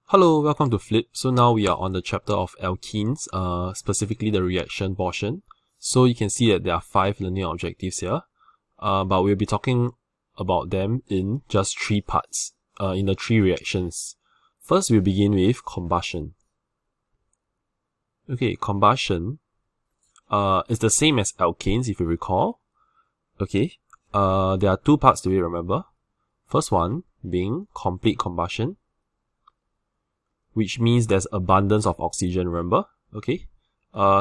Hello, welcome to Flip. So now we are on the chapter of alkenes, specifically the reaction portion. So you can see that there are 5 linear objectives here, but we'll be talking about them in just 3 parts, in the 3 reactions. First, we'll begin with combustion. Okay, combustion is the same as alkenes, if you recall. Okay, there are 2 parts to it, remember. First one being complete combustion, which means there's abundance of oxygen, remember? Okay.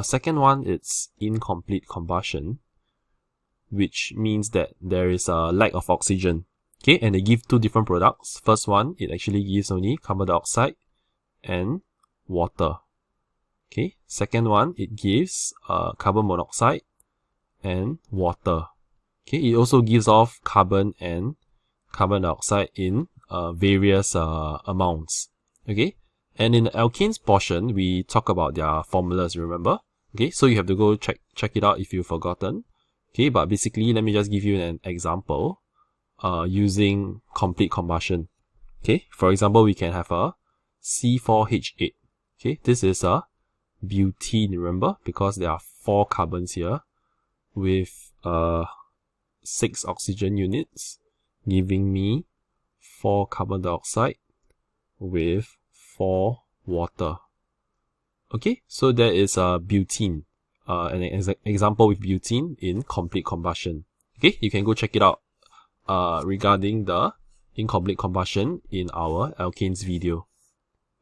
Second one, it's incomplete combustion, which means that there is a lack of oxygen. Okay, and they give 2 different products. First one, it actually gives only carbon dioxide and water. Okay, second one, it gives carbon monoxide and water. Okay, it also gives off carbon and carbon dioxide in various amounts. Okay. And in the alkenes portion, we talk about their formulas, remember? Okay, so you have to go check it out if you've forgotten. Okay, but basically, let me just give you an example using complete combustion. Okay, for example, we can have a C4H8. Okay, this is a butene, remember? Because there are 4 carbons here with 6 oxygen units, giving me 4 carbon dioxide with 4 water. Okay, so there is a butene, an example with butene in complete combustion. Okay, you can go check it out regarding the incomplete combustion in our alkanes video.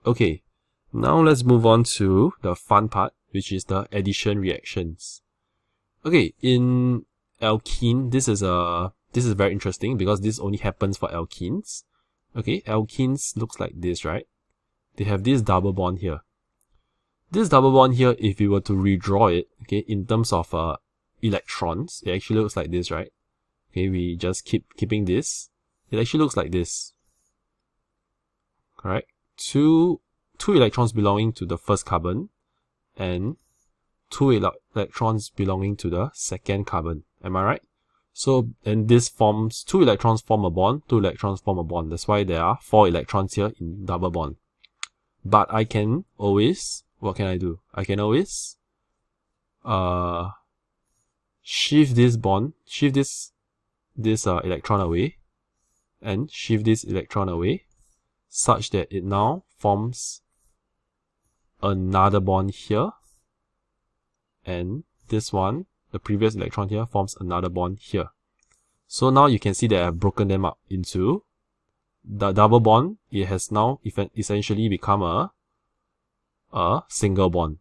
Okay, now let's move on to the fun part, which is the addition reactions. Okay, in alkene, this is very interesting because this only happens for alkenes. Okay, alkenes looks like this, right? They have this double bond here. This double bond here, if we were to redraw it, okay, in terms of electrons, it actually looks like this, right? Okay, we just keeping this. It actually looks like this. Correct? Two electrons belonging to the first carbon and 2 electrons belonging to the second carbon. Am I right? So, and this forms 2 electrons form a bond, 2 electrons form a bond. That's why there are 4 electrons here in double bond. But I can always, what can I do? I can always shift this bond, shift this electron away, and shift this electron away, such that it now forms another bond here, and this one, the previous electron here, forms another bond here. So now you can see that I've broken them up into the double bond. It has now essentially become a single bond,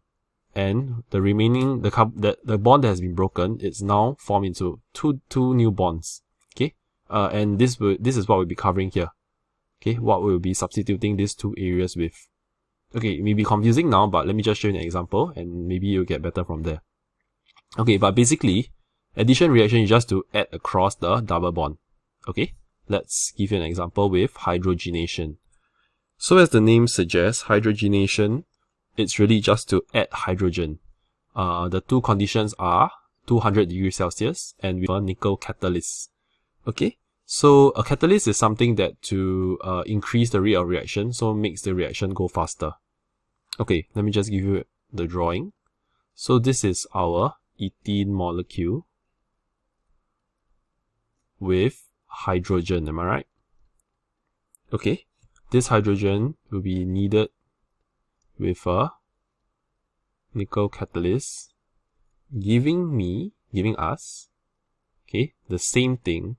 and the remaining the bond that has been broken, it's now formed into two new bonds. Okay, and this is what we'll be covering here. Okay, what we'll be substituting these 2 areas with. Okay, it may be confusing now, but let me just show you an example, and maybe you'll get better from there. Okay, but basically, addition reaction is just to add across the double bond. Okay. Let's give you an example with hydrogenation. So as the name suggests, hydrogenation, it's really just to add hydrogen. The 2 conditions are 200 degrees Celsius and with a nickel catalyst. Okay, so a catalyst is something that to increase the rate of reaction, so makes the reaction go faster. Okay, let me just give you the drawing. So this is our ethene molecule with hydrogen, am I right? Okay, this hydrogen will be needed with a nickel catalyst, giving us, okay, the same thing,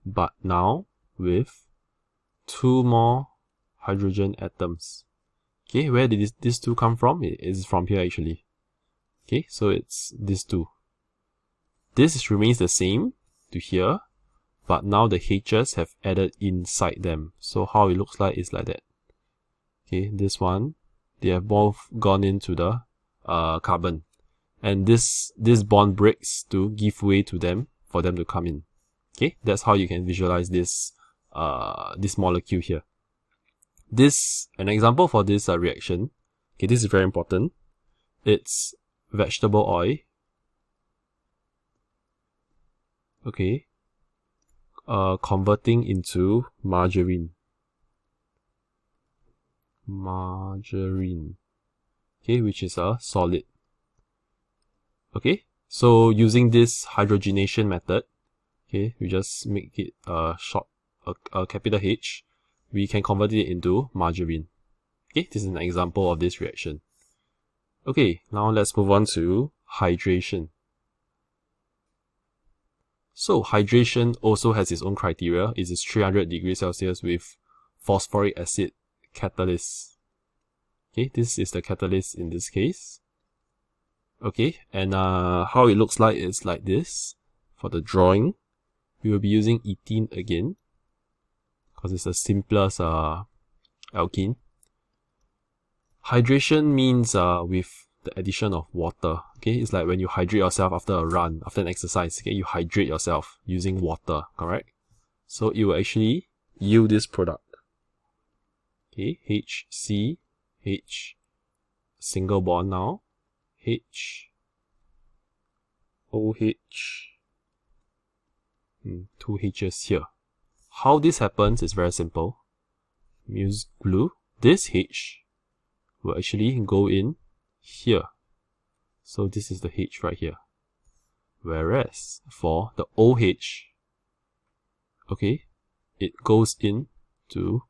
but now with 2 more hydrogen atoms. Okay, where did these 2 come from? It is from here actually. Okay, so it's these 2. This remains the same to here, but now the H's have added inside them. So how it looks like is like that. Okay, this one, they have both gone into the carbon. And this bond breaks to give way to them for them to come in. Okay, that's how you can visualize this molecule here. An example for this reaction, okay, this is very important. It's vegetable oil. Okay. Converting into margarine. margarine, okay, which is a solid. Okay, so using this hydrogenation method, okay, we just make it a capital H, we can convert it into margarine. Okay, this is an example of this reaction. Okay, now let's move on to hydration. So hydration also has its own criteria. It is 300 degrees Celsius with phosphoric acid catalyst. Okay, this is the catalyst in this case. Okay, and how it looks like is like this. For the drawing, we will be using ethene again, because it's the simplest alkene. Hydration means with the addition of water. Okay, it's like when you hydrate yourself after a run, after an exercise. Okay, you hydrate yourself using water, correct? So it will actually yield this product. Okay, HCH, single bond now, H, OH, two H's here. How this happens is very simple. Use glue. This H will actually go in here. So this is the H right here. Whereas for the OH, okay, it goes in to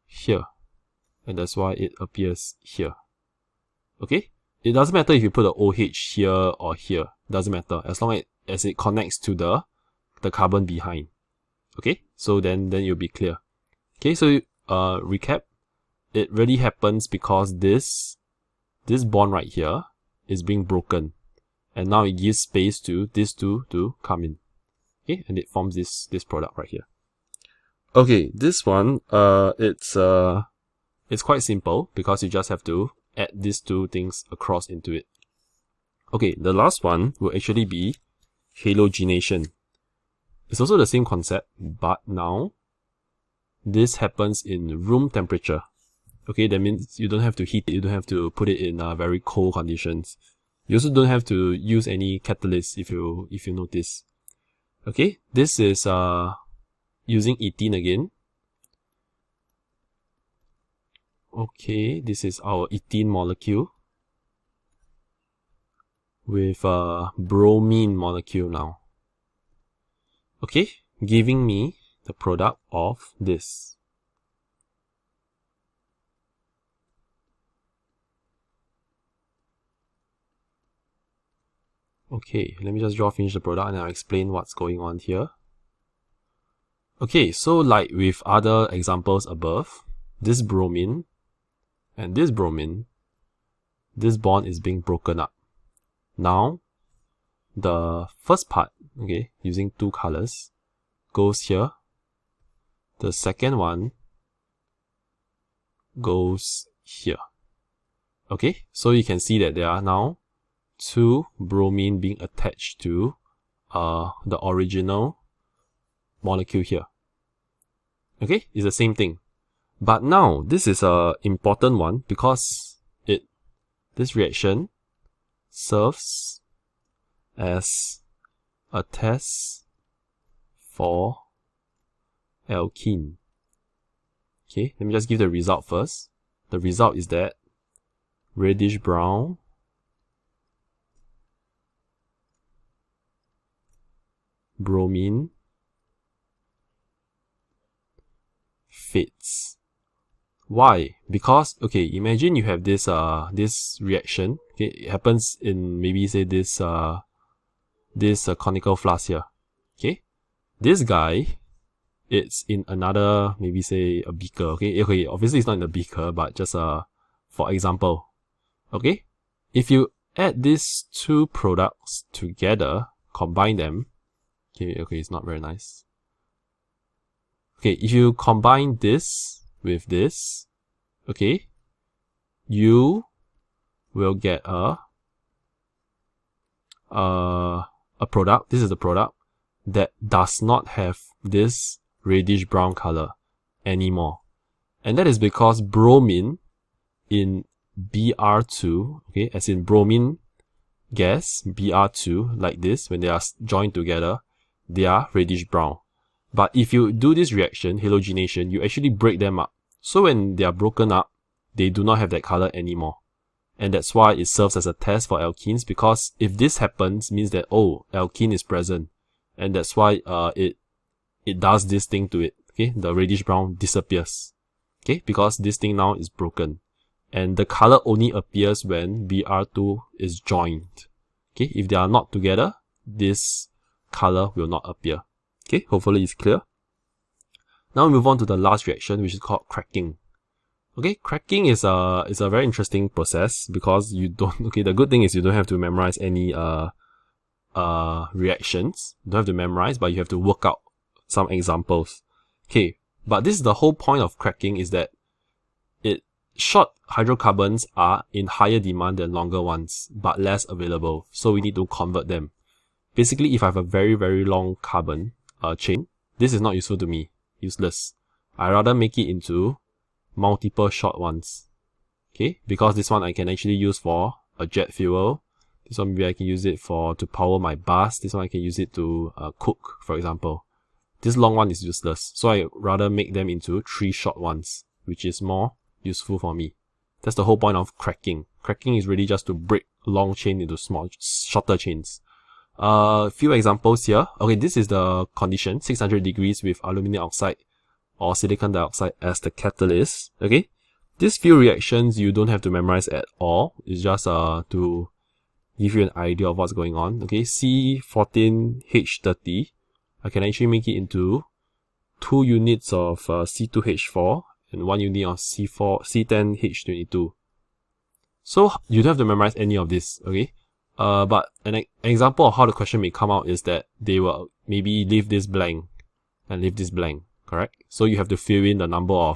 here. And that's why it appears here. Okay? It doesn't matter if you put the OH here or here. Doesn't matter. As long as it connects to the carbon behind. Okay? So then you'll be clear. Okay, so recap. It really happens because this bond right here is being broken. And now it gives space to these two to come in. Okay? And it forms this product right here. Okay, this one, it's quite simple because you just have to add these two things across into it. Okay, the last one will actually be halogenation. It's also the same concept, but now this happens in room temperature. Okay, that means you don't have to heat it, you don't have to put it in very cold conditions. You also don't have to use any catalyst if you notice. Okay, this is using ethene again. Okay, this is our ethene molecule with a bromine molecule now. Okay, giving me the product of this. Okay, let me just finish the product and I'll explain what's going on here. Okay, so like with other examples above, this bromine and this bromine, this bond is being broken up. Now, the first part, okay, using two colors, goes here. The second one goes here. Okay, so you can see that there are now two bromine being attached to the original molecule here. Okay, it's the same thing. But now, this is a important one because this reaction serves as a test for alkene. Okay, let me just give the result first. The result is that reddish brown bromine fits. Why? Because, okay, imagine you have this reaction. Okay, it happens in maybe say this conical flask here. Okay, this guy, it's in another, maybe say a beaker. Okay, obviously it's not in the beaker, but just for example. Okay, if you add these two products together, combine them. Okay, it's not very nice. Okay, if you combine this with this, okay, you will get a product. This is the product that does not have this reddish brown color anymore. And that is because bromine in Br2, okay, as in bromine gas, Br2, like this, when they are joined together, they are reddish brown. But if you do this reaction, halogenation, you actually break them up. So when they are broken up, they do not have that color anymore. And that's why it serves as a test for alkenes, because if this happens, means that, oh, alkene is present. And that's why it does this thing to it. Okay, the reddish brown disappears. Okay, because this thing now is broken. And the color only appears when Br2 is joined. Okay, if they are not together, this color will not appear. Okay, hopefully it's clear. Now we move on to the last reaction, which is called cracking. Okay, cracking is a very interesting process because you don't, okay, the good thing is you don't have to memorize any reactions. You don't have to memorize, but you have to work out some examples. Okay, but this is the whole point of cracking, is that short hydrocarbons are in higher demand than longer ones, but less available. So we need to convert them. Basically, if I have a very, very long carbon chain, this is not useful to me. Useless. I rather make it into multiple short ones. Okay, because this one I can actually use for a jet fuel. This one maybe I can use it to power my bus. This one I can use it to cook, for example. This long one is useless. So I rather make them into 3 short ones, which is more useful for me. That's the whole point of cracking. Cracking is really just to break long chain into shorter chains. Few examples here. Okay, this is the condition, 600 degrees with aluminum oxide or silicon dioxide as the catalyst. Okay, these few reactions you don't have to memorize at all. It's just to give you an idea of what's going on. Okay, C14H30, I can actually make it into 2 units of C2H4 and 1 unit of C10H22. So you don't have to memorize any of this, okay? But an example of how the question may come out is that they will maybe leave this blank and leave this blank, correct? So you have to fill in the number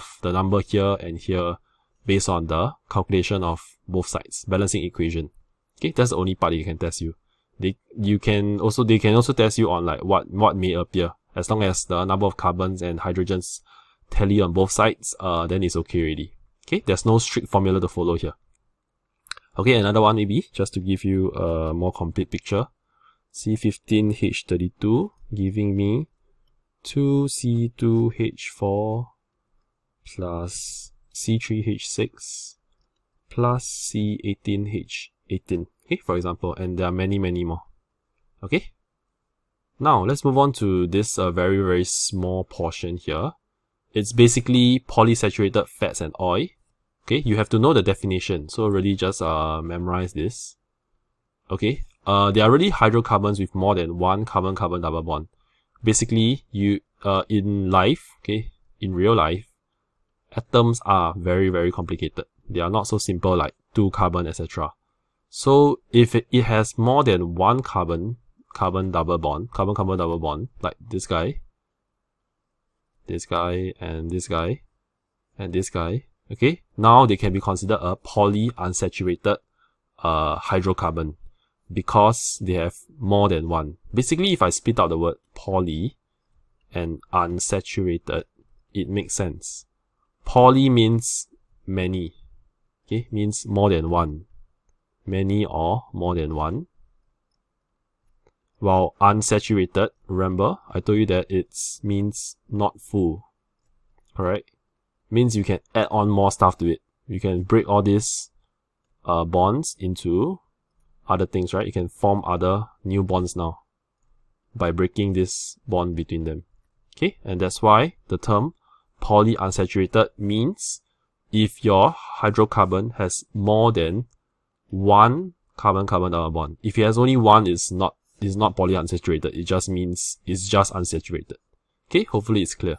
here and here based on the calculation of both sides, balancing equation. Okay, that's the only part they can test you. They can also test you on like what may appear. As long as the number of carbons and hydrogens tally on both sides, then it's okay already. Okay, there's no strict formula to follow here. Okay, another one maybe, just to give you a more complete picture. C15H32 giving me 2C2H4 plus C3H6 plus C18H18. Okay, for example, and there are many more. Okay, now let's move on to this very, very small portion here. It's basically polysaturated fats and oil. Okay, you have to know the definition, so really just memorize this. Okay, they are really hydrocarbons with more than one carbon-carbon double bond. Basically, you in life, okay, in real life, atoms are very, very complicated. They are not so simple like 2 carbon, etc. So if it has more than one carbon-carbon double bond, like this guy, and this guy, and this guy, okay, now they can be considered a polyunsaturated hydrocarbon because they have more than one. Basically, if I split out the word poly and unsaturated, it makes sense. Poly means many, okay, means more than one. Many or more than one. While unsaturated, remember, I told you that it means not full. Correct? Means you can add on more stuff to it. You can break all these bonds into other things, right? You can form other new bonds now by breaking this bond between them. Okay? And that's why the term polyunsaturated means if your hydrocarbon has more than one carbon-carbon double bond. If it has only one, it's not polyunsaturated. It just means it's just unsaturated. Okay, hopefully it's clear.